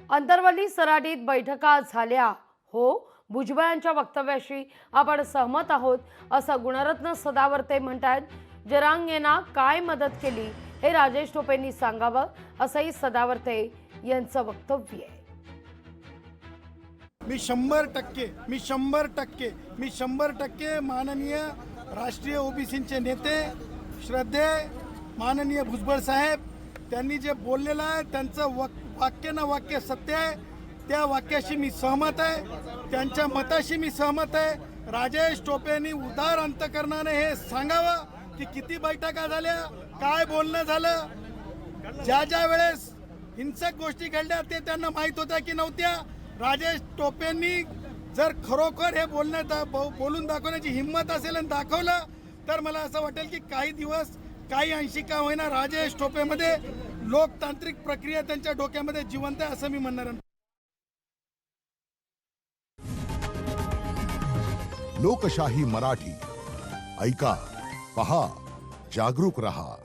अंतरवली सराटीत बैठका झाल्या हो. भुजबळांच्या वक्तव्याशी आपण सहमत आहोत असं गुणरत्न सदावर्ते म्हणतात. जरांगेंना काय मदत केली हे राजेश टोपेंनी सांगावं असंही सदावर्ते यांचं वक्तव्य आहे. मी 100% माननीय राष्ट्रीय ओबीसीचे नेते श्रद्धे माननीय भुजबळ साहेब त्यांनी जे बोललेलं आहे त्यांचं वाक्य ना वाक्य सत्य आहे. त्या वाक्याशी मी सहमत आहे, त्यांच्या मताशी मी सहमत आहे. राजेश टोपेंनी उदार अंतकरणाने हे सांगावं की किती बैठका झाल्या, काय बोलणं झालं, ज्या वेळेस हिंसक गोष्टी घडल्या ते त्यांना माहीत होत्या की नव्हत्या. राजेश टोपेंनी जर खरोखर हे बोलून दाखवण्याची हिंमत असेल आणि दाखवलं तर मला असं वाटेल की काही दिवस काही अंशिका होईना राजेश टोपेमध्ये लोकतांत्रिक प्रक्रिया त्यांच्या डोक्यामध्ये जिवंत आहे असं मी म्हणणार आहे. लोकशाही मराठी ऐका, पहा, जागरूक रहा.